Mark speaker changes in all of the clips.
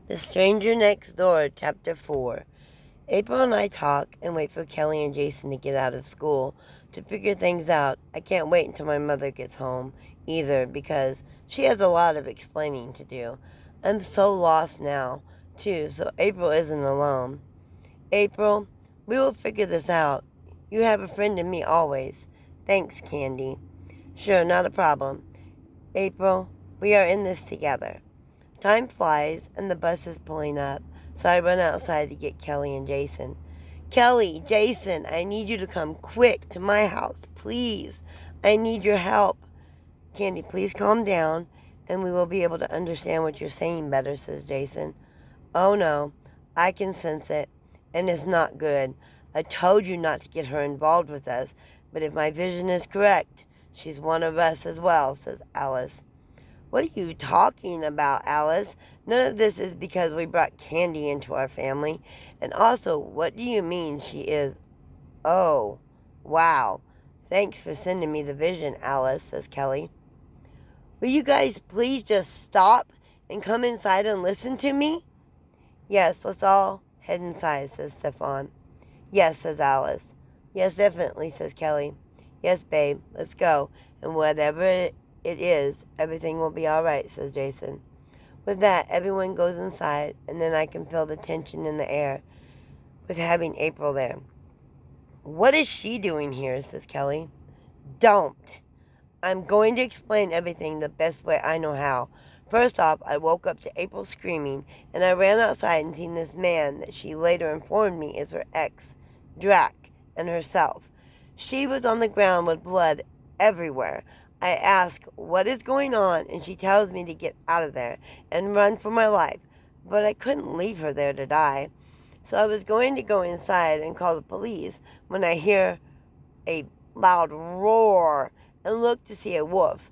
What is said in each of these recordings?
Speaker 1: The Stranger Next Door, Chapter 4. April and I talk and wait for Kelly and Jason to get out of school to figure things out. I can't wait until my mother gets home either because she has a lot of explaining to do. I'm so lost now, too, so April isn't alone. April, we will figure this out. You have a friend in me always. Thanks, Candy. Sure, not a problem. April, we are in this together. Time flies, and the bus is pulling up, so I run outside to get Kelly and Jason. Kelly, Jason, I need you to come quick to my house, please. I need your help. Candy, please calm down, and we will be able to understand what you're saying better, says Jason. Oh no, I can sense it, and it's not good. I told you not to get her involved with us, but if my vision is correct, she's one of us as well, says Alice. What are you talking about, Alice? None of this is because we brought Candy into our family. And also, what do you mean she is? Oh, wow. Thanks for sending me the vision, Alice, says Kelly. Will you guys please just stop and come inside and listen to me? Yes, let's all head inside, says Stefan. Yes, says Alice. Yes, definitely, says Kelly. Yes, babe, let's go. And whatever it is, everything will be all right, says Jason. With that, everyone goes inside, and then I can feel the tension in the air with having April there. What is she doing here, says Kelly. Don't. I'm going to explain everything the best way I know how. First off, I woke up to April screaming, and I ran outside and seen this man that she later informed me is her ex, Drac, and herself. She was on the ground with blood everywhere. I ask what is going on, and she tells me to get out of there and run for my life. But I couldn't leave her there to die. So I was going to go inside and call the police when I hear a loud roar and look to see a wolf.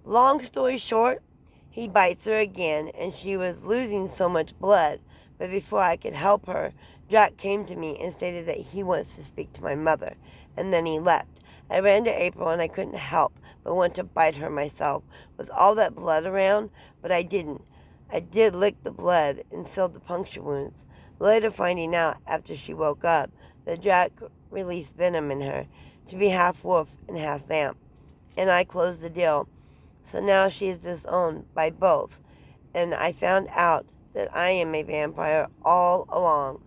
Speaker 1: Long story short, he bites her again, and she was losing so much blood. But before I could help her, Drac came to me and stated that he wants to speak to my mother, and then he left. I ran to April and I couldn't help but want to bite her myself with all that blood around, but I didn't. I did lick the blood and sealed the puncture wounds, later finding out after she woke up that Drac released venom in her to be half wolf and half vamp, and I closed the deal. So now she is disowned by both, and I found out that I am a vampire all along.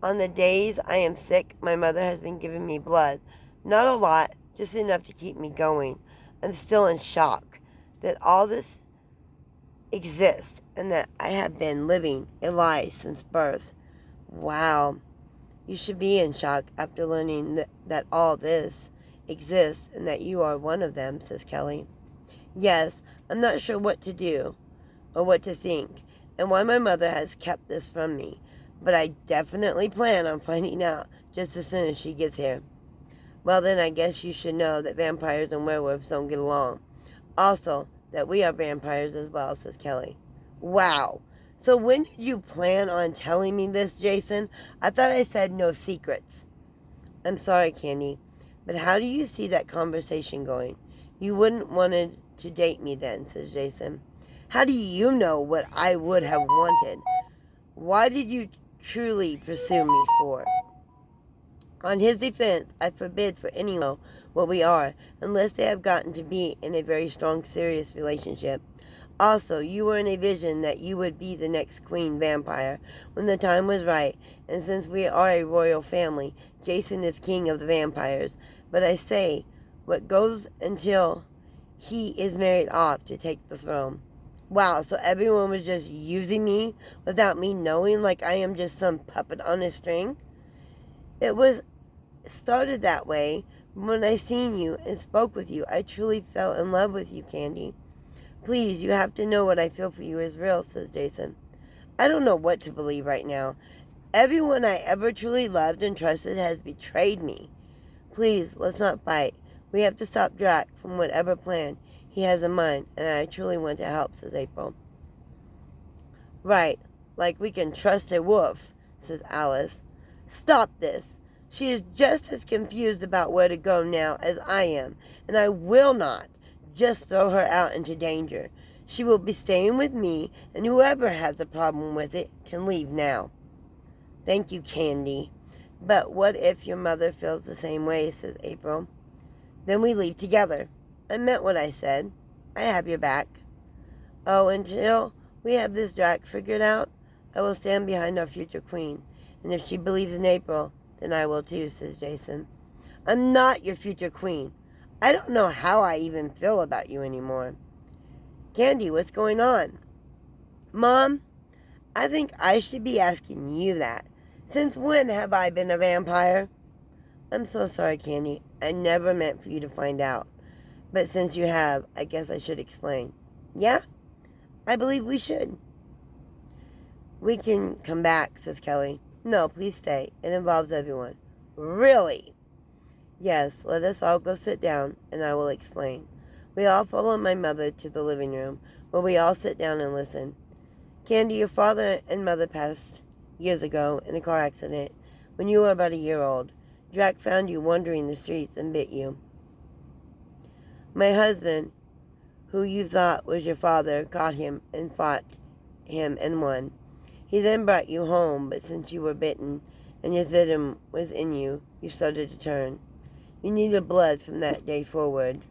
Speaker 1: On the days I am sick, my mother has been giving me blood. Not a lot, just enough to keep me going. I'm still in shock that all this exists and that I have been living a lie since birth. Wow. You should be in shock after learning that all this exists and that you are one of them, says Kelly. Yes, I'm not sure what to do or what to think and why my mother has kept this from me, but I definitely plan on finding out just as soon as she gets here. Well, then I guess you should know that vampires and werewolves don't get along. Also, that we are vampires as well, says Kelly. Wow. So when did you plan on telling me this, Jason? I thought I said no secrets. I'm sorry, Candy, but how do you see that conversation going? You wouldn't wanted to date me then, says Jason. How do you know what I would have wanted? Why did you truly pursue me for? On his defense, I forbid for anyone what we are, unless they have gotten to be in a very strong, serious relationship. Also, you were in a vision that you would be the next queen vampire when the time was right, and since we are a royal family, Jason is king of the vampires. But I say, what goes until he is married off to take the throne. Wow, so everyone was just using me without me knowing, like I am just some puppet on a string? It was started that way. When I seen you and spoke with you, I truly fell in love with you, Candy. Please, you have to know what I feel for you is real, says Jason. I don't know what to believe right now. Everyone I ever truly loved and trusted has betrayed me. Please, let's not fight. We have to stop Drac from whatever plan he has in mind, and I truly want to help, says April. Right, like we can trust a wolf, says Alice. Stop this. She is just as confused about where to go now as I am, and I will not just throw her out into danger. She will be staying with me, and whoever has a problem with it can leave now. Thank you, Candy. But what if your mother feels the same way, says April. Then we leave together. I meant what I said. I have your back. Oh, until we have this Drac figured out, I will stand behind our future queen. And if she believes in April, then I will too, says Jason. I'm not your future queen. I don't know how I even feel about you anymore. Candy, what's going on? Mom, I think I should be asking you that. Since when have I been a vampire? I'm so sorry, Candy. I never meant for you to find out. But since you have, I guess I should explain. Yeah? I believe we should. We can come back, says Kelly. No, please stay. It involves everyone. Really? Yes, let us all go sit down, and I will explain. We all follow my mother to the living room, where we all sit down and listen. Candy, your father and mother passed years ago in a car accident when you were about a year old. Drac found you wandering the streets and bit you. My husband, who you thought was your father, caught him and fought him and won. He then brought you home, but since you were bitten and his venom was in you, you started to turn. You needed blood from that day forward.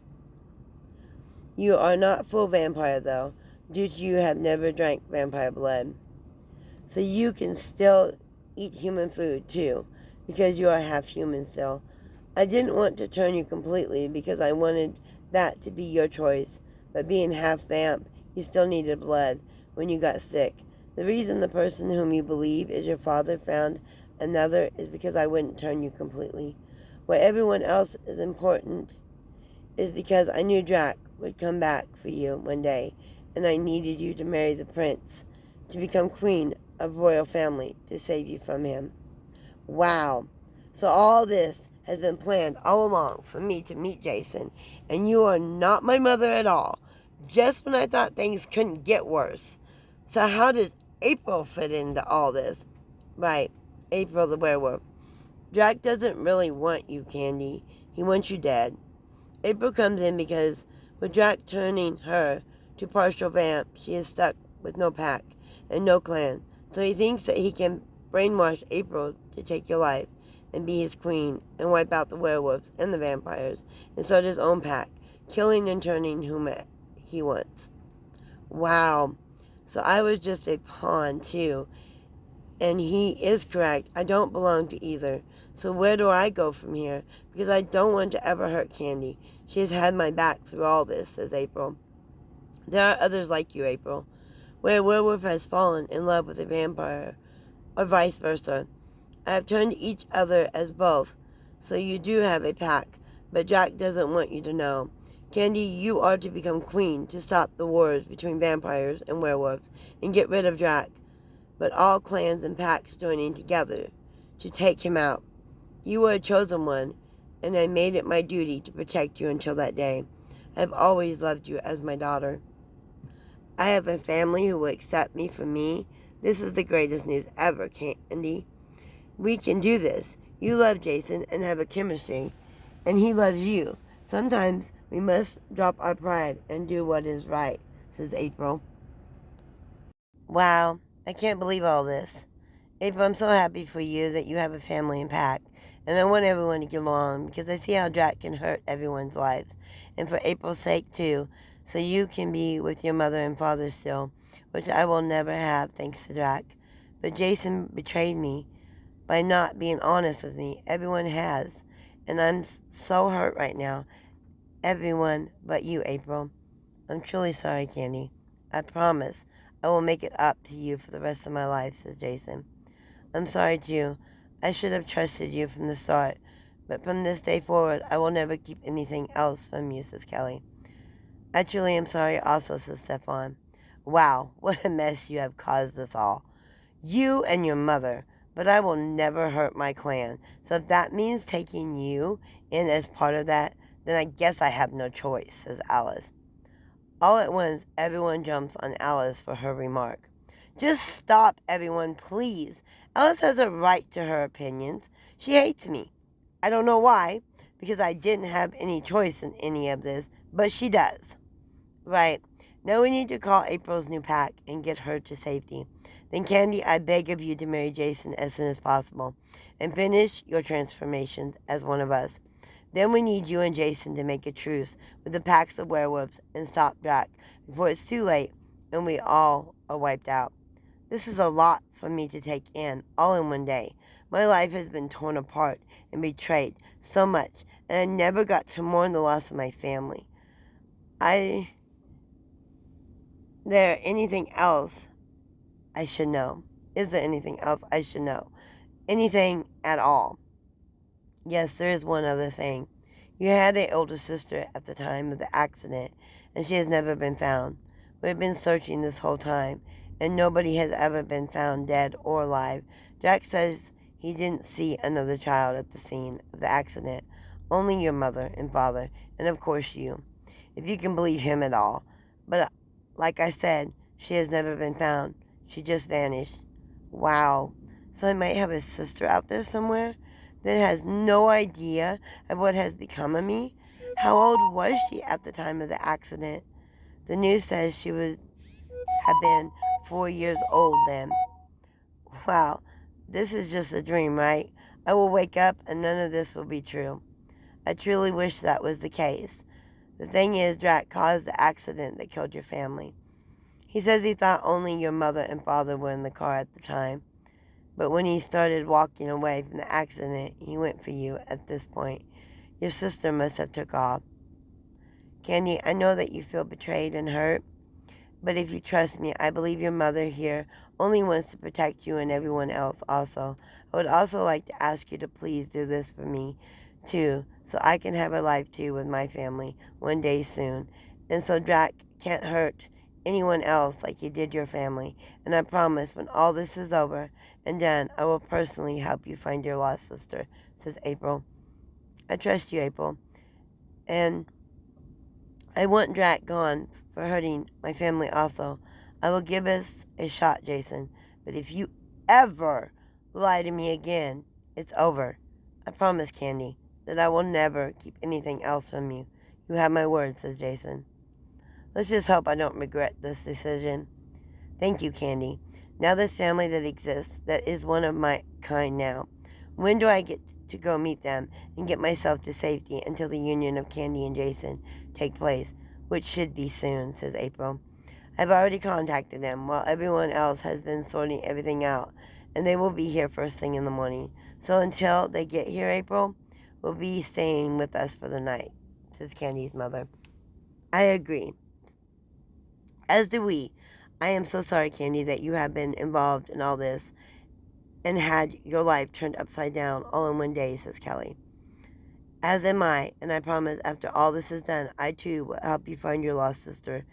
Speaker 1: You are not full vampire, though, due to you have never drank vampire blood. So you can still eat human food, too, because you are half human still. I didn't want to turn you completely because I wanted that to be your choice, but being half vamp, you still needed blood when you got sick. The reason the person whom you believe is your father found another is because I wouldn't turn you completely. What everyone else is important is because I knew Drac would come back for you one day, and I needed you to marry the prince, to become queen of royal family, to save you from him. Wow. So all this has been planned all along for me to meet Jason, and you are not my mother at all, just when I thought things couldn't get worse. So how does April fit into all this? Right, April the werewolf. Drac doesn't really want you, Candy. He wants you dead. April comes in because with Drac turning her to partial vamp, she is stuck with no pack and no clan. So he thinks that he can brainwash April to take your life and be his queen and wipe out the werewolves and the vampires and start his own pack, killing and turning whom he wants. Wow. So I was just a pawn, too. And he is correct. I don't belong to either. So where do I go from here? Because I don't want to ever hurt Candy. She has had my back through all this, says April. There are others like you, April, where a werewolf has fallen in love with a vampire, or vice versa. I have turned each other as both, so you do have a pack, but Jack doesn't want you to know. Candy, you are to become queen to stop the wars between vampires and werewolves and get rid of Jack, but all clans and packs joining together to take him out. You were a chosen one, and I made it my duty to protect you until that day. I have always loved you as my daughter. I have a family who will accept me for me. This is the greatest news ever, Candy. We can do this. You love Jason and have a chemistry, and he loves you. Sometimes we must drop our pride and do what is right, says April. Wow, I can't believe all this. April, I'm so happy for you that you have a family and pack. And I want everyone to get along because I see how Drac can hurt everyone's lives. And for April's sake, too. So you can be with your mother and father still, which I will never have thanks to Drac. But Jason betrayed me by not being honest with me. Everyone has. And I'm so hurt right now. Everyone but you, April. I'm truly sorry, Candy. I promise I will make it up to you for the rest of my life, says Jason. I'm sorry, too. I should have trusted you from the start, but from this day forward, I will never keep anything else from you, says Kelly. I truly am sorry also, says Stefan. Wow, what a mess you have caused us all. You and your mother, but I will never hurt my clan. So if that means taking you in as part of that, then I guess I have no choice, says Alice. All at once, everyone jumps on Alice for her remark. Just stop, everyone, please. Alice has a right to her opinions. She hates me. I don't know why, because I didn't have any choice in any of this, but she does. Right. Now we need to call April's new pack and get her to safety. Then, Candy, I beg of you to marry Jason as soon as possible and finish your transformations as one of us. Then we need you and Jason to make a truce with the packs of werewolves and stop Drac before it's too late and we all are wiped out. This is a lot for me to take in, all in one day. My life has been torn apart and betrayed so much, and I never got to mourn the loss of my family. There anything else I should know? Is there anything else I should know? Anything at all? Yes, there is one other thing. You had an older sister at the time of the accident, and she has never been found. We've been searching this whole time, and nobody has ever been found dead or alive. Jack says he didn't see another child at the scene of the accident. Only your mother and father, and of course you, if you can believe him at all. But like I said, she has never been found. She just vanished. Wow. So I might have a sister out there somewhere that has no idea of what has become of me? How old was she at the time of the accident? The news says she would have been 4 years old then. Wow, this is just a dream, right? I will wake up and none of this will be true. I truly wish that was the case. The thing is, Drac caused the accident that killed your family. He says he thought only your mother and father were in the car at the time. But when he started walking away from the accident, he went for you at this point. Your sister must have took off. Candy, I know that you feel betrayed and hurt, but if you trust me, I believe your mother here only wants to protect you and everyone else also. I would also like to ask you to please do this for me, too, so I can have a life, too, with my family one day soon. And so Drac can't hurt anyone else like he did your family. And I promise when all this is over and done, I will personally help you find your lost sister, says April. I trust you, April. And I want Drac gone for hurting my family also. I will give us a shot, Jason. But if you ever lie to me again, it's over. I promise, Candy, that I will never keep anything else from you. You have my word, says Jason. Let's just hope I don't regret this decision. Thank you, Candy. Now this family that exists, that is one of my kind now. When do I get to go meet them and get myself to safety until the union of Candy and Jason take place, which should be soon, says April. I've already contacted them while everyone else has been sorting everything out, and they will be here first thing in the morning. So until they get here, April will be staying with us for the night, says Candy's mother. I agree. As do we. I am so sorry, Candy, that you have been involved in all this and had your life turned upside down all in one day, says Kelly. As am I, and I promise after all this is done, I too will help you find your lost sister.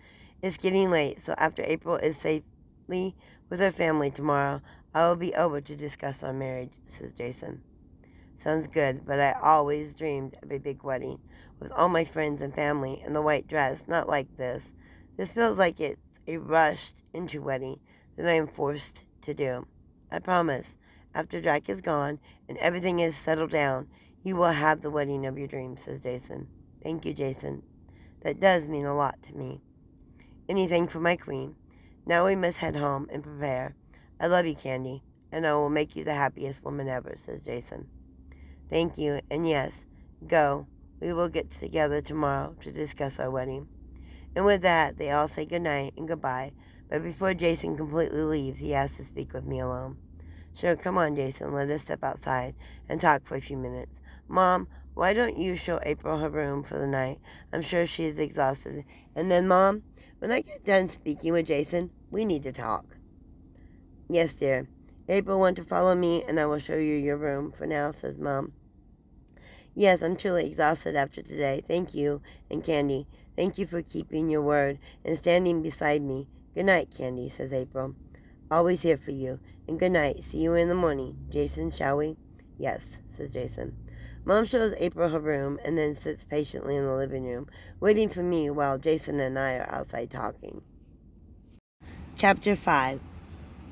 Speaker 1: It's getting late, so after April is safely with her family tomorrow, I will be over to discuss our marriage, says Jason. Sounds good, but I always dreamed of a big wedding with all my friends and family in the white dress, not like this. This feels like it's a rushed into wedding that I am forced to do. I promise, after Drac is gone and everything is settled down, you will have the wedding of your dreams, says Jason. Thank you, Jason. That does mean a lot to me. Anything for my queen. Now we must head home and prepare. I love you, Candy, and I will make you the happiest woman ever, says Jason. Thank you, and yes, go. We will get together tomorrow to discuss our wedding. And with that, they all say goodnight and goodbye, but before Jason completely leaves, he asks to speak with me alone. Sure, come on, Jason, let us step outside and talk for a few minutes. Mom, why don't you show April her room for the night? I'm sure she is exhausted. And then, Mom, when I get done speaking with Jason, we need to talk. Yes, dear. April want to follow me, and I will show you your room for now, says Mom. Yes, I'm truly exhausted after today. Thank you, and Candy. Thank you for keeping your word and standing beside me. Good night, Candy, says April. Always here for you. And good night. See you in the morning. Jason, shall we? Yes, says Jason. Mom shows April her room and then sits patiently in the living room, waiting for me while Jason and I are outside talking. Chapter 5.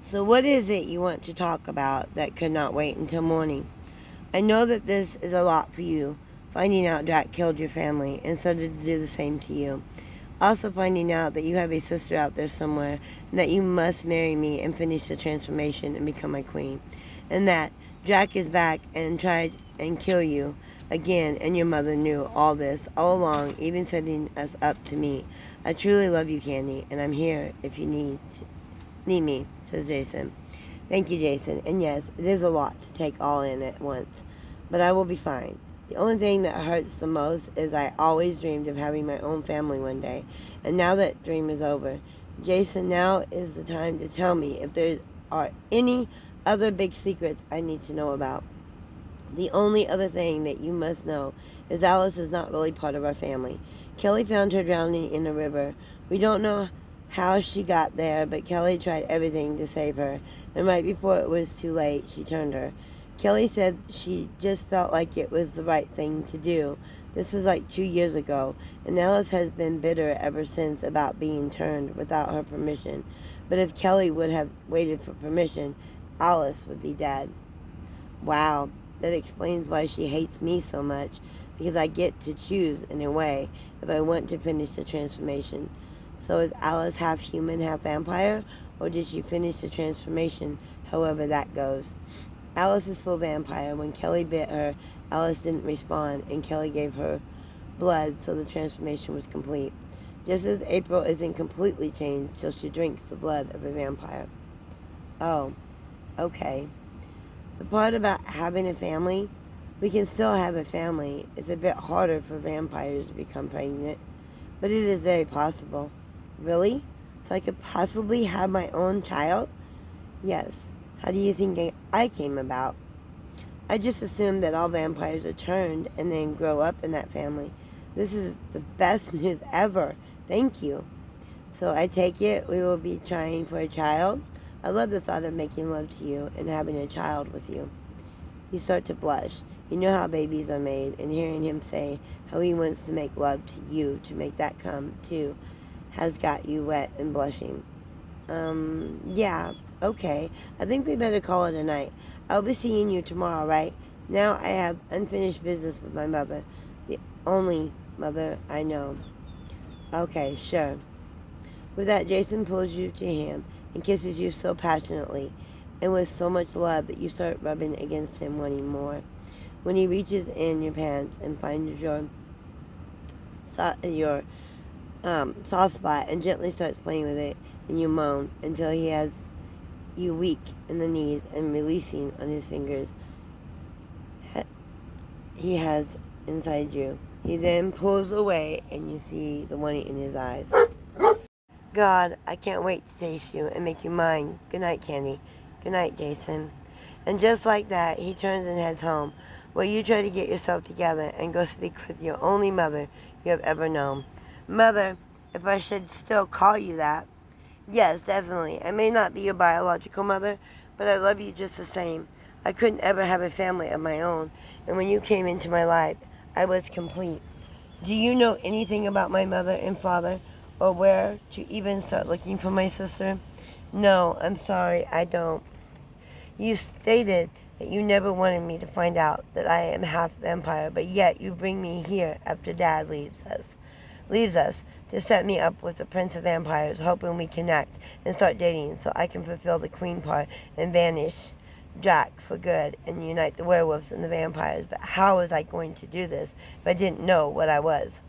Speaker 1: So what is it you want to talk about that could not wait until morning? I know that this is a lot for you, finding out Jack killed your family, and so to do the same to you. Also finding out that you have a sister out there somewhere, and that you must marry me and finish the transformation and become my queen. And that Jack is back and tried and kill you again, and your mother knew all this all along, even setting us up to meet. I truly love you, Candy, and I'm here if you need me, says Jason. Thank you, Jason. And yes, it is a lot to take all in at once, but I will be fine. The only thing that hurts the most is I always dreamed of having my own family one day, and now that dream is over. Jason, now is the time to tell me if there are any other big secrets I need to know about. The only other thing that you must know is Alice is not really part of our family. Kelly found her drowning in a river. We don't know how she got there, but Kelly tried everything to save her, and right before it was too late, she turned her. Kelly said she just felt like it was the right thing to do. This was like 2 years ago, and Alice has been bitter ever since about being turned without her permission. But if Kelly would have waited for permission, Alice would be dead. Wow, that explains why she hates me so much, because I get to choose, in a way, if I want to finish the transformation. So is Alice half human, half vampire, or did she finish the transformation, however that goes? Alice is full vampire. When Kelly bit her, Alice didn't respond, and Kelly gave her blood, so the transformation was complete. Just as April isn't completely changed till she drinks the blood of a vampire. Oh, okay. The part about having a family, we can still have a family. It's a bit harder for vampires to become pregnant, but it is very possible. Really? So I could possibly have my own child? Yes. How do you think I came about? I just assumed that all vampires are turned and then grow up in that family. This is the best news ever. Thank you. So I take it we will be trying for a child? I love the thought of making love to you and having a child with you. You start to blush. You know how babies are made, and hearing him say how he wants to make love to you to make that come, too, has got you wet and blushing. Yeah, okay. I think we better call it a night. I'll be seeing you tomorrow, right? Now I have unfinished business with my mother. The only mother I know. Okay, sure. With that, Jason pulls you to him and kisses you so passionately and with so much love that you start rubbing against him, wanting more. When he reaches in your pants and finds your soft spot and gently starts playing with it, and you moan until he has you weak in the knees and releasing on his fingers he has inside you. He then pulls away and you see the wonder in his eyes. God, I can't wait to taste you and make you mine. Good night, Candy. Good night, Jason. And just like that, he turns and heads home, where you try to get yourself together and go speak with your only mother you have ever known. Mother, if I should still call you that. Yes, definitely. I may not be your biological mother, but I love you just the same. I couldn't ever have a family of my own, and when you came into my life, I was complete. Do you know anything about my mother and father, or where to even start looking for my sister? No, I'm sorry, I don't. You stated that you never wanted me to find out that I am half vampire, but yet you bring me here after Dad leaves us to set me up with the Prince of Vampires, hoping we connect and start dating so I can fulfill the queen part and banish Jack for good and unite the werewolves and the vampires. But how was I going to do this if I didn't know what I was?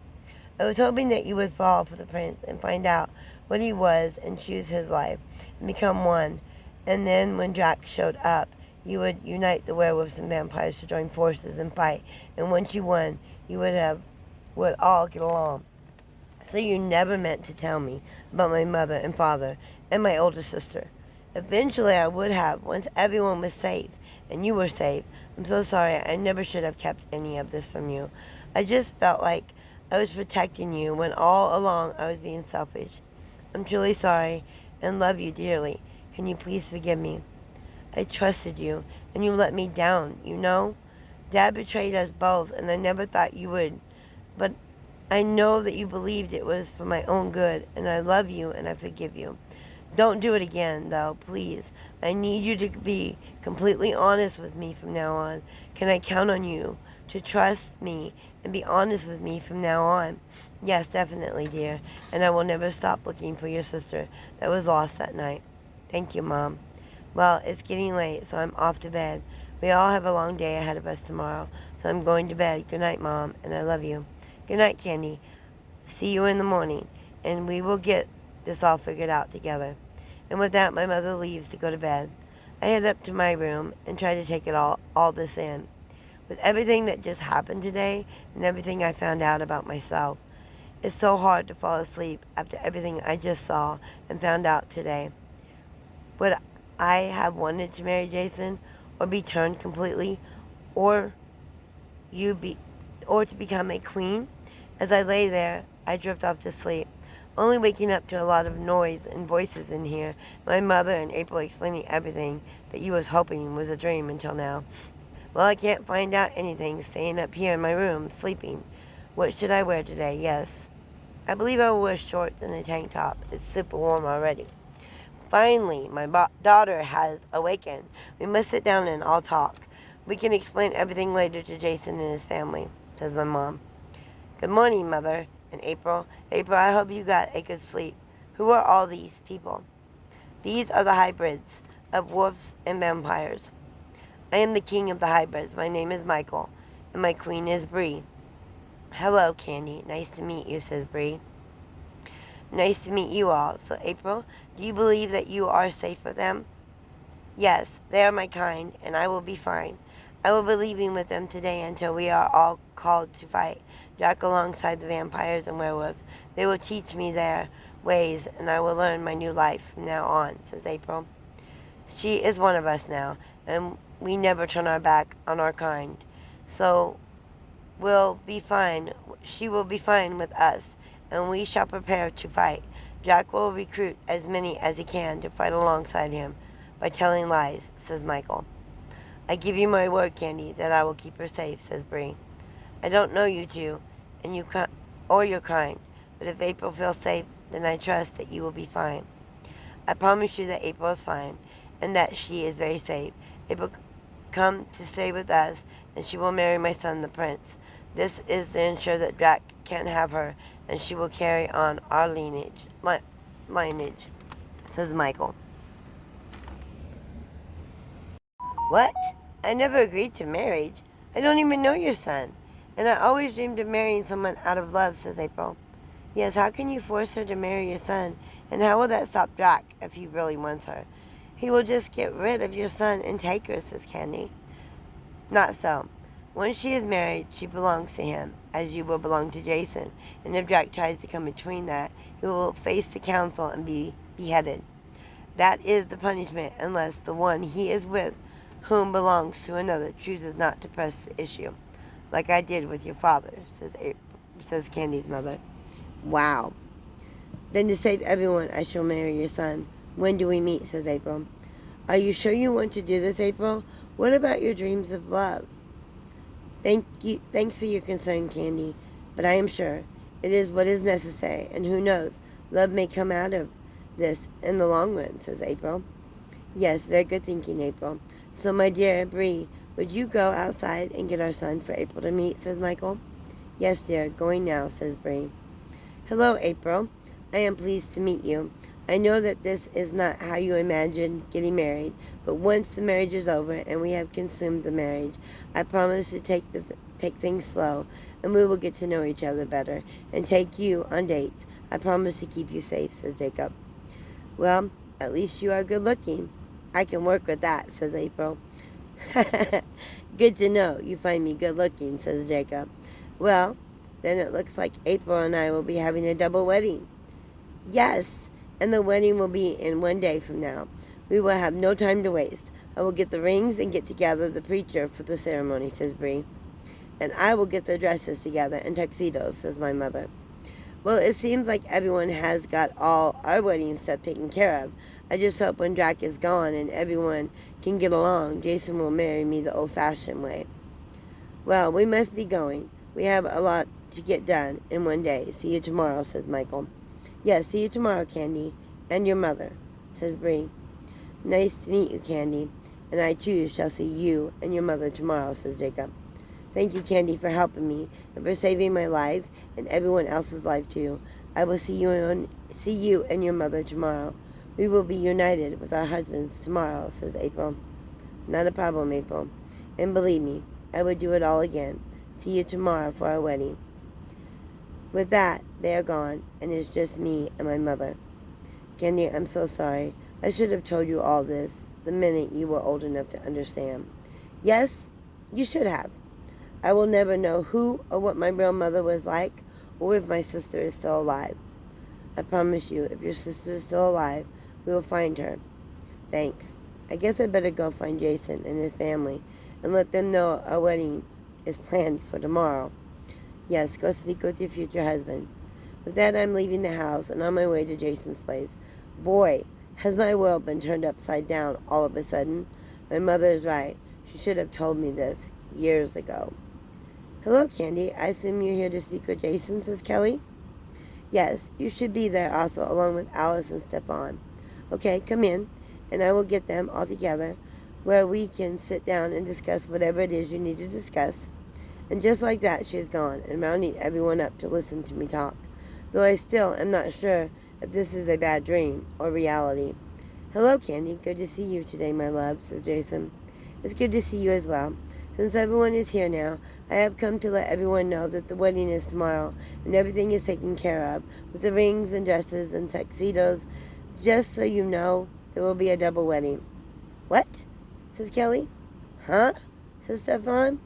Speaker 1: I was hoping that you would fall for the prince and find out what he was and choose his life and become one. And then when Jack showed up, you would unite the werewolves and vampires to join forces and fight. And once you won, you would all get along. So you never meant to tell me about my mother and father and my older sister. Eventually I would have, once everyone was safe and you were safe. I'm so sorry. I never should have kept any of this from you. I just felt like I was protecting you when all along I was being selfish. I'm truly sorry and love you dearly. Can you please forgive me? I trusted you and you let me down, you know? Dad betrayed us both and I never thought you would. But I know that you believed it was for my own good, and I love you and I forgive you. Don't do it again, though, please. I need you to be completely honest with me from now on. Can I count on you to trust me and be honest with me from now on. Yes, definitely, dear, and I will never stop looking for your sister that was lost that night. Thank you, Mom. Well, it's getting late, so I'm off to bed. We all have a long day ahead of us tomorrow, so I'm going to bed. Good night, Mom, and I love you. Good night, Candy. See you in the morning, and we will get this all figured out together. And with that, my mother leaves to go to bed. I head up to my room and try to take it all this in. With everything that just happened today and everything I found out about myself, it's so hard to fall asleep after everything I just saw and found out today. Would I have wanted to marry Jason, or be turned completely, or you be, or to become a queen? As I lay there, I drift off to sleep, only waking up to a lot of noise and voices in here. My mother and April explaining everything that you was hoping was a dream until now. Well, I can't find out anything staying up here in my room, sleeping. What should I wear today? Yes. I believe I will wear shorts and a tank top. It's super warm already. Finally, my daughter has awakened. We must sit down and all talk. We can explain everything later to Jason and his family, says my mom. Good morning, Mother and April. April, I hope you got a good sleep. Who are all these people? These are the hybrids of wolves and vampires. I am the king of the hybrids. My name is Michael, and my queen is Bree. Hello, Candy. Nice to meet you, says Bree. Nice to meet you all. So, April, do you believe that you are safe with them? Yes, they are my kind, and I will be fine. I will be leaving with them today until we are all called to fight Jack alongside the vampires and werewolves. They will teach me their ways, and I will learn my new life from now on, says April. She is one of us now, and we never turn our back on our kind. So we'll be fine. She will be fine with us, and we shall prepare to fight. Jack will recruit as many as he can to fight alongside him by telling lies, says Michael. I give you my word, Candy, that I will keep her safe, says Bree. I don't know you two, and or your kind, but if April feels safe, then I trust that you will be fine. I promise you that April is fine, and that she is very safe. April come to stay with us, and she will marry my son, the prince. This is to ensure that Jack can't have her, and she will carry on our lineage, says Michael. What? I never agreed to marriage. I don't even know your son. And I always dreamed of marrying someone out of love, says April. Yes, how can you force her to marry your son? And how will that stop Jack if he really wants her? He will just get rid of your son and take her, says Candy. Not so. Once she is married, she belongs to him, as you will belong to Jason. And if Jack tries to come between that, he will face the council and be beheaded. That is the punishment, unless the one he is with, whom belongs to another, chooses not to press the issue, like I did with your father, says Candy's mother. Wow. Then to save everyone, I shall marry your son. When do we meet, says April. Are you sure you want to do this, April? What about your dreams of love? Thanks for your concern, Candy, but I am sure it is what is necessary, and who knows, love may come out of this in the long run, says April. Yes, very good thinking, April. So, my dear Bree, would you go outside and get our son for April to meet, says Michael. Yes, dear, going now, says Bree. Hello, April. I am pleased to meet you. I know that this is not how you imagined getting married, but once the marriage is over and we have consumed the marriage, I promise to take things slow, and we will get to know each other better and take you on dates. I promise to keep you safe, says Jacob. Well, at least you are good looking. I can work with that, says April. Good to know you find me good looking, says Jacob. Well, then it looks like April and I will be having a double wedding. Yes, and the wedding will be in 1 day from now. We will have no time to waste. I will get the rings and get together the preacher for the ceremony, says Bree. And I will get the dresses together and tuxedos, says my mother. Well, it seems like everyone has got all our wedding stuff taken care of. I just hope when Jack is gone and everyone can get along, Jason will marry me the old-fashioned way. Well, we must be going. We have a lot to get done in 1 day. See you tomorrow, says Michael. Yes, see you tomorrow, Candy. And your mother, says Bree. Nice to meet you, Candy. And I, too, shall see you and your mother tomorrow, says Jacob. Thank you, Candy, for helping me and for saving my life and everyone else's life too. I will see you and your mother tomorrow. We will be united with our husbands tomorrow, says April. Not a problem, April. And believe me, I would do it all again. See you tomorrow for our wedding. With that, they are gone, and it's just me and my mother. Candy, I'm so sorry. I should have told you all this the minute you were old enough to understand. Yes, you should have. I will never know who or what my real mother was like, or if my sister is still alive. I promise you, if your sister is still alive, we will find her. Thanks. I guess I better go find Jason and his family and let them know our wedding is planned for tomorrow. Yes, go speak with your future husband. With that, I'm leaving the house and on my way to Jason's place. Boy, has my world been turned upside down all of a sudden. My mother is right. She should have told me this years ago. Hello, Candy. I assume you're here to speak with Jason, says Kelly. Yes, you should be there also, along with Alice and Stefan. Okay, come in, and I will get them all together, where we can sit down and discuss whatever it is you need to discuss. And just like that, she is gone, and rounding everyone up to listen to me talk, though I still am not sure if this is a bad dream or reality. Hello, Candy. Good to see you today, my love, says Jason. It's good to see you as well. Since everyone is here now, I have come to let everyone know that the wedding is tomorrow, and everything is taken care of, with the rings and dresses and tuxedos. Just so you know, there will be a double wedding. What? Says Kelly. Huh? Says Stefan.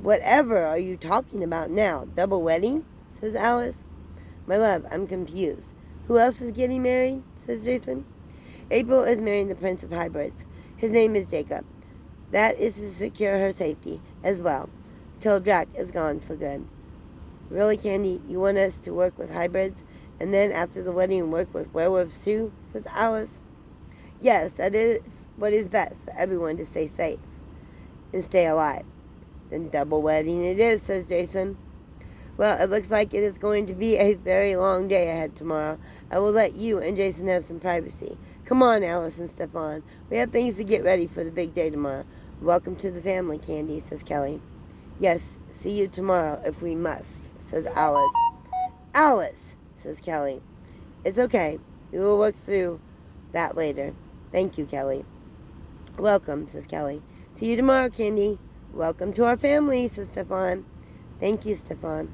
Speaker 1: Whatever are you talking about now? Double wedding? Says Alice. My love, I'm confused. Who else is getting married? Says Jason. April is marrying the Prince of Hybrids. His name is Jacob. That is to secure her safety as well, till Drac is gone for good. Really, Candy, you want us to work with hybrids, and then after the wedding work with werewolves too? Says Alice. Yes, that is what is best for everyone to stay safe and stay alive. Then double wedding it is, says Jason. Well, it looks like it is going to be a very long day ahead tomorrow. I will let you and Jason have some privacy. Come on, Alice and Stefan. We have things to get ready for the big day tomorrow. Welcome to the family, Candy, says Kelly. Yes, see you tomorrow if we must, says Alice. Alice, says Kelly. It's okay. We will work through that later. Thank you, Kelly. Welcome, says Kelly. See you tomorrow, Candy. Welcome to our family, says Stefan. Thank you, Stefan.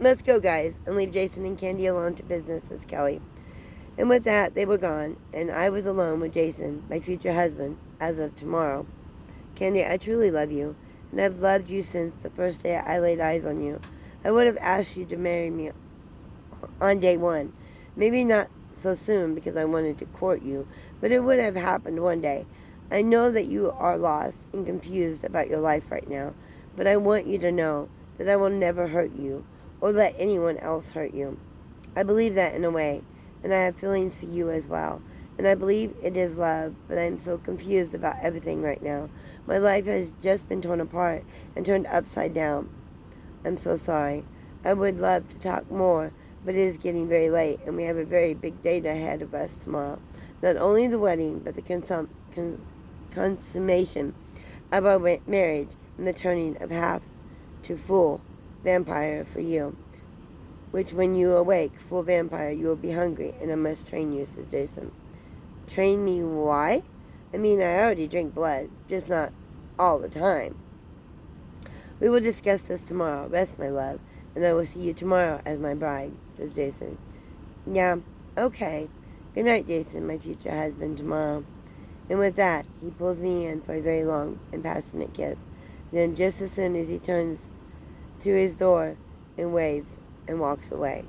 Speaker 1: Let's go, guys, and leave Jason and Candy alone to business, says Kelly. And with that, they were gone, and I was alone with Jason, my future husband, as of tomorrow. Candy, I truly love you, and I've loved you since the first day I laid eyes on you. I would have asked you to marry me on day one. Maybe not so soon because I wanted to court you, but it would have happened one day. I know that you are lost and confused about your life right now, but I want you to know that I will never hurt you or let anyone else hurt you. I believe that in a way, and I have feelings for you as well. And I believe it is love, but I am so confused about everything right now. My life has just been torn apart and turned upside down. I'm so sorry. I would love to talk more, but it is getting very late, and we have a very big date ahead of us tomorrow. Not only the wedding, but the consummation of our marriage and the turning of half to full vampire for you. Which when you awake, full vampire, you will be hungry, and I must train you, said Jason. Train me why? I mean, I already drink blood, just not all the time. We will discuss this tomorrow. Rest, my love, and I will see you tomorrow as my bride, says Jason. Yeah, okay. Good night, Jason, my future husband, tomorrow. And with that, he pulls me in for a very long and passionate kiss. Then, just as soon as he turns to his door and waves and walks away.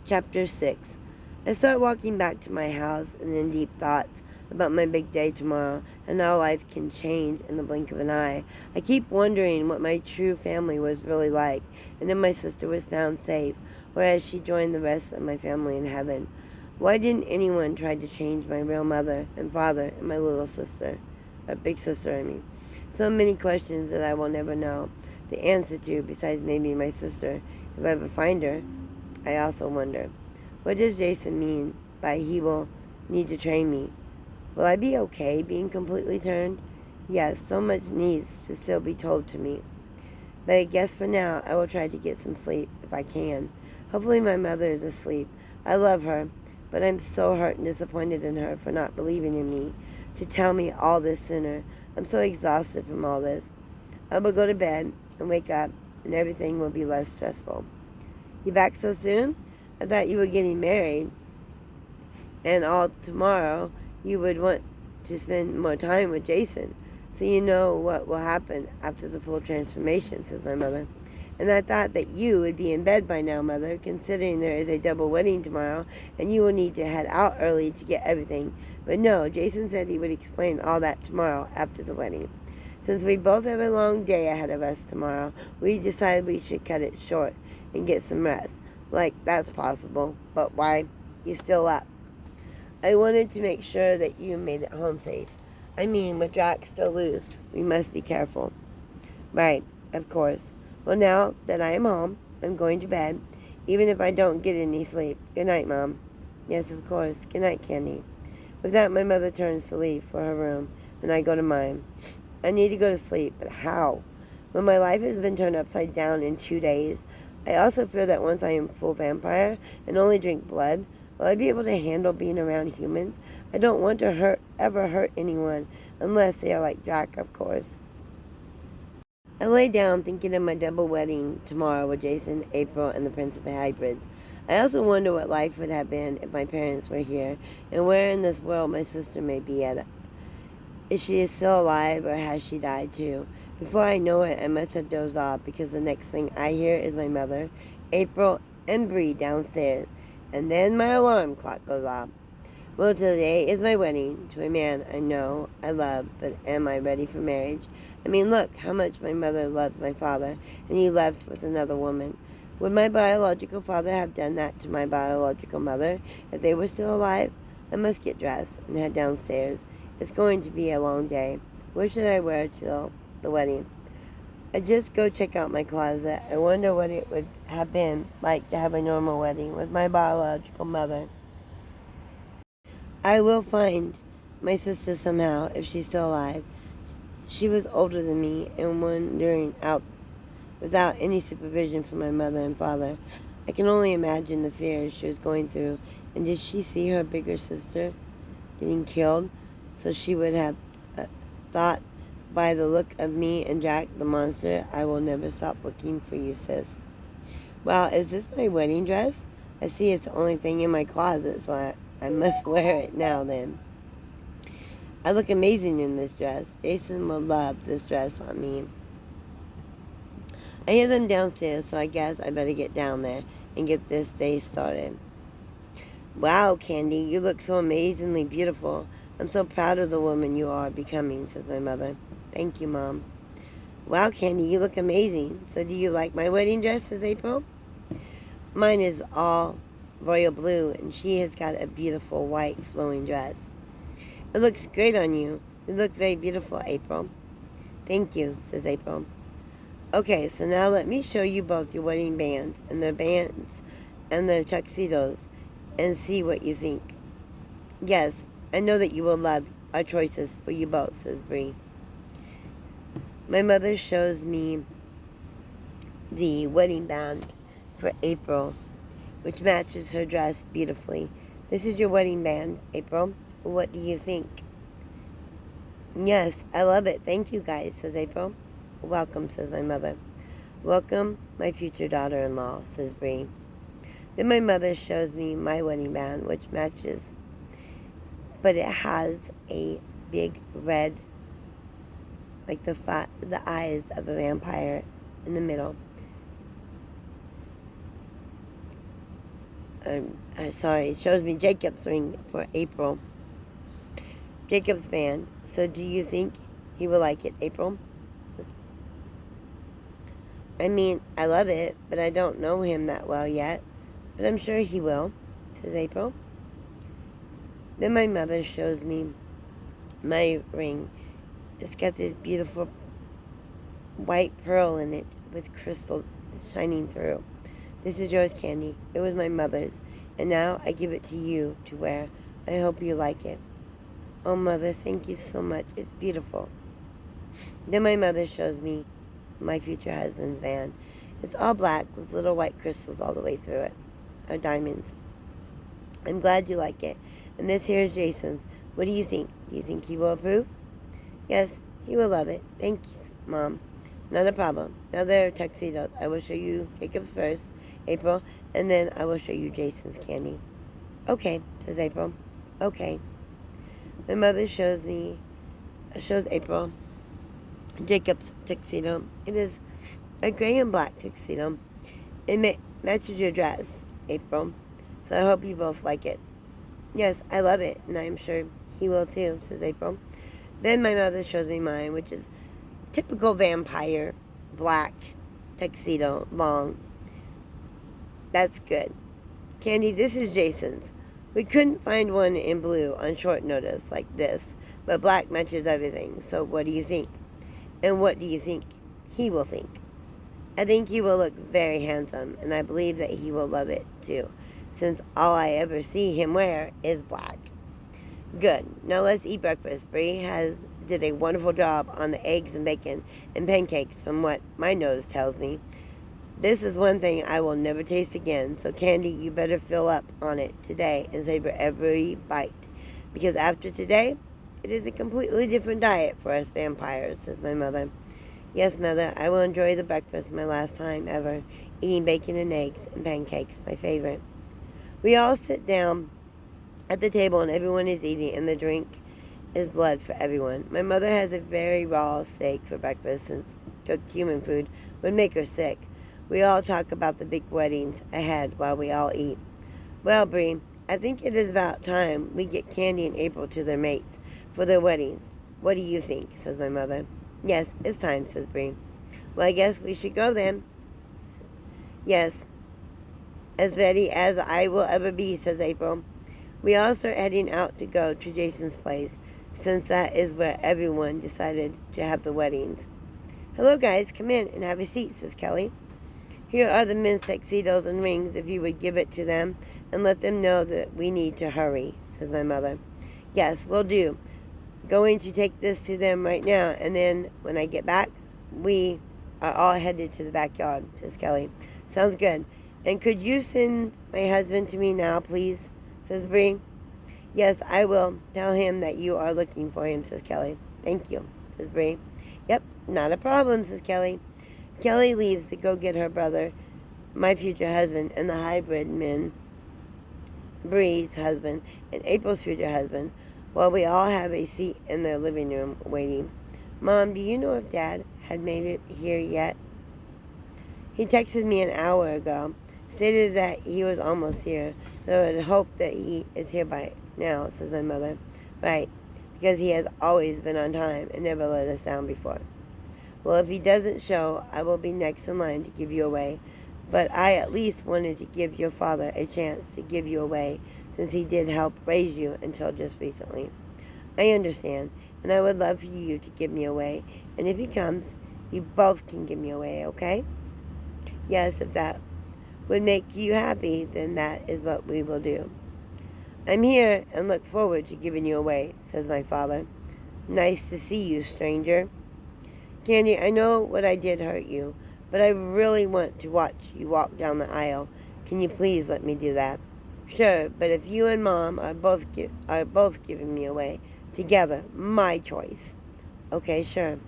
Speaker 1: Chapter 6. I start walking back to my house and in deep thoughts about my big day tomorrow and how life can change in the blink of an eye. I keep wondering what my true family was really like, and if my sister was found safe, or has she joined the rest of my family in heaven. Why didn't anyone try to change my real mother and father and my little sister, or big sister, I mean. So many questions that I will never know the answer to, besides maybe my sister, if I ever find her. I also wonder, what does Jason mean by he will need to train me? Will I be okay being completely turned Yes, so much needs to still be told to me. But I guess for now, I will try to get some sleep if I can. Hopefully my mother is asleep. I love her, but I'm so hurt and disappointed in her for not believing in me to tell me all this sooner. I'm so exhausted from all this. I will go to bed and wake up, and everything will be less stressful. You back so soon? I thought you were getting married, and all tomorrow you would want to spend more time with Jason, so you know what will happen after the full transformation, says my mother. And I thought that you would be in bed by now, Mother, considering there is a double wedding tomorrow, and you will need to head out early to get everything. But no, Jason said he would explain all that tomorrow after the wedding. Since we both have a long day ahead of us tomorrow, we decided we should cut it short and get some rest. Like, that's possible, but why? You still up? I wanted to make sure that you made it home safe. I mean, with Jack still loose, we must be careful. Right, of course. Well, now that I am home, I'm going to bed, even if I don't get any sleep. Good night, Mom. Yes, of course. Good night, Candy. With that, my mother turns to leave for her room, and I go to mine. I need to go to sleep, but how? When my life has been turned upside down in 2 days, I also fear that once I am full vampire and only drink blood, will I be able to handle being around humans? I don't want to ever hurt anyone, unless they are like Jack, of course. I lay down thinking of my double wedding tomorrow with Jason, April, and the Prince of Hybrids. I also wonder what life would have been if my parents were here, and where in this world my sister may be at. Is she still alive, or has she died too? Before I know it, I must have dozed off, because the next thing I hear is my mother, April, and Bree downstairs, and then my alarm clock goes off. Well, today is my wedding to a man I know, I love, but am I ready for marriage? I mean, look how much my mother loved my father, and he left with another woman. Would my biological father have done that to my biological mother if they were still alive? I must get dressed and head downstairs. It's going to be a long day. What should I wear till the wedding? I just go check out my closet. I wonder what it would have been like to have a normal wedding with my biological mother. I will find my sister somehow if she's still alive. She was older than me and wandering out without any supervision from my mother and father. I can only imagine the fears she was going through. And did she see her bigger sister getting killed? So she would have thought by the look of me and Jack the monster, I will never stop looking for you, sis. Wow, is this my wedding dress? I see it's the only thing in my closet, so I must wear it now then. I look amazing in this dress. Jason will love this dress on me. I hear them downstairs, so I guess I better get down there and get this day started. Wow, Candy, you look so amazingly beautiful. I'm so proud of the woman you are becoming, says my mother. Thank you, Mom. Wow, Candy, you look amazing. So do you like my wedding dress, says April? Mine is all royal blue, and she has got a beautiful white flowing dress. It looks great on you. You look very beautiful, April. Thank you, says April. Okay, so now let me show you both your wedding bands and their tuxedos and see what you think. Yes, I know that you will love our choices for you both, says Bree. My mother shows me the wedding band for April, which matches her dress beautifully. This is your wedding band, April. What do you think? Yes, I love it. Thank you, guys, says April. Welcome, says my mother. Welcome, my future daughter-in-law, says Bree. Then my mother shows me my wedding band, which matches, but it has a big red, like the eyes of a vampire in the middle. Sorry, it shows me Jacob's ring for April. Jacob's band. So do you think he will like it, April? I mean, I love it, but I don't know him that well yet. But I'm sure he will, says April. Then my mother shows me my ring. It's got this beautiful white pearl in it with crystals shining through. This is yours, Candy. It was my mother's, and now I give it to you to wear. I hope you like it. Oh, Mother, thank you so much. It's beautiful. Then my mother shows me my future husband's van. It's all black with little white crystals all the way through it, or diamonds. I'm glad you like it. And this here is Jason's. What do you think? Do you think he will approve? Yes, he will love it. Thank you, Mom. Not a problem. Now there are tuxedos. I will show you Jacob's first, April, and then I will show you Jason's, Candy. Okay, says April. Okay. My mother shows April Jacob's tuxedo. It is a gray and black tuxedo. It matches your dress, April. So I hope you both like it. Yes, I love it, and I am sure he will too, says April. Then my mother shows me mine, which is typical vampire, black, tuxedo, long. That's good. Candy, this is Jason's. We couldn't find one in blue on short notice like this, but black matches everything. So what do you think? And what do you think he will think? I think he will look very handsome, and I believe that he will love it too, since all I ever see him wear is black. Good. Now let's eat breakfast. Bree did a wonderful job on the eggs and bacon and pancakes from what my nose tells me. This is one thing I will never taste again, so Candy, you better fill up on it today and savor every bite. Because after today, it is a completely different diet for us vampires, says my mother. Yes, Mother, I will enjoy the breakfast my last time ever, eating bacon and eggs and pancakes, my favorite. We all sit down at the table and everyone is eating, and the drink is blood for everyone. My mother has a very raw steak for breakfast, since cooked human food would make her sick. We all talk about the big weddings ahead while we all eat. Well, Bree, I think it is about time we get Candy and April to their mates for their weddings. What do you think? Says my mother. Yes, it's time, says Bree. Well, I guess we should go then. Yes, as ready as I will ever be, says April. We all start heading out to go to Jason's place, since that is where everyone decided to have the weddings. Hello, guys. Come in and have a seat, says Kelly. Here are the men's tuxedos and rings, if you would give it to them and let them know that we need to hurry, says my mother. Yes, will do. Going to take this to them right now, and then when I get back, we are all headed to the backyard, says Kelly. Sounds good. And could you send my husband to me now, please, says Bree. Yes, I will. Tell him that you are looking for him, says Kelly. Thank you, says Bree. Yep, not a problem, says Kelly. Kelly leaves to go get her brother, my future husband, and the hybrid men, Bree's husband and April's future husband, while we all have a seat in the living room waiting. Mom, do you know if Dad had made it here yet? He texted me an hour ago, stated that he was almost here, so I hope that he is here by now, says my mother. Right, because he has always been on time and never let us down before. Well, if he doesn't show, I will be next in line to give you away. But I at least wanted to give your father a chance to give you away, since he did help raise you until just recently. I understand, and I would love for you to give me away. And if he comes, you both can give me away, okay? Yes, if that would make you happy, then that is what we will do. I'm here and look forward to giving you away, says my father. Nice to see you, stranger. Candy, I know what I did hurt you, but I really want to watch you walk down the aisle. Can you please let me do that? Sure, but if you and Mom are both giving me away together, my choice. Okay, sure.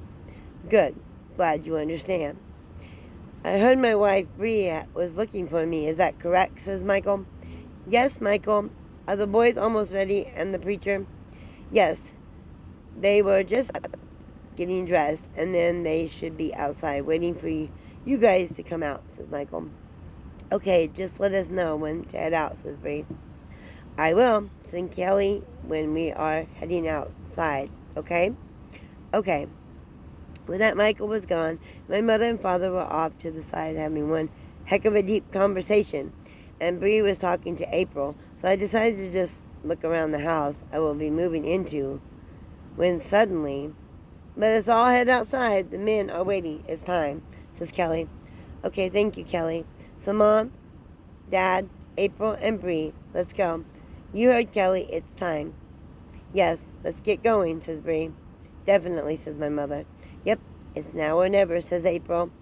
Speaker 1: Good. Glad you understand. I heard my wife Bree was looking for me. Is that correct? Says Michael. Yes, Michael. Are the boys almost ready and the preacher? Yes. They were just getting dressed, and then they should be outside waiting for you guys to come out, says Michael. Okay, just let us know when to head out, says Bree. I will, said Kelly, when we are heading outside, okay? Okay. When that Michael was gone, my mother and father were off to the side having one heck of a deep conversation, and Bree was talking to April, so I decided to just look around the house I will be moving into, when suddenly, let us all head outside. The men are waiting. It's time, says Kelly. Okay, thank you, Kelly. So, Mom, Dad, April, and Bree, let's go. You heard Kelly. It's time. Yes, let's get going, says Bree. Definitely, says my mother. Yep, it's now or never, says April.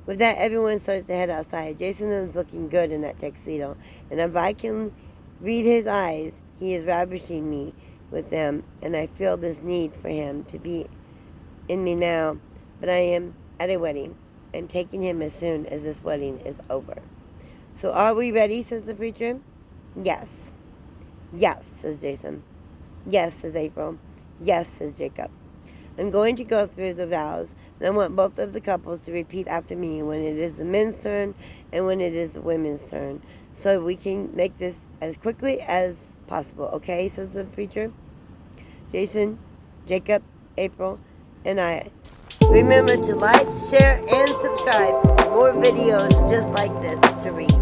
Speaker 1: With that, everyone starts to head outside. Jason is looking good in that tuxedo, and if I can read his eyes, he is ravishing me with them, and I feel this need for him to be in me now. But I am at a wedding. I'm taking him as soon as this wedding is over. So are we ready, says the preacher. Yes. Yes, says Jason. Yes, says April. Yes, says Jacob. I'm going to go through the vows, and I want both of the couples to repeat after me when it is the men's turn and when it is the women's turn, so we can make this as quickly as possible, okay, says the preacher. Jason, Jacob, April, and I. Remember to like, share, and subscribe for more videos just like this to read.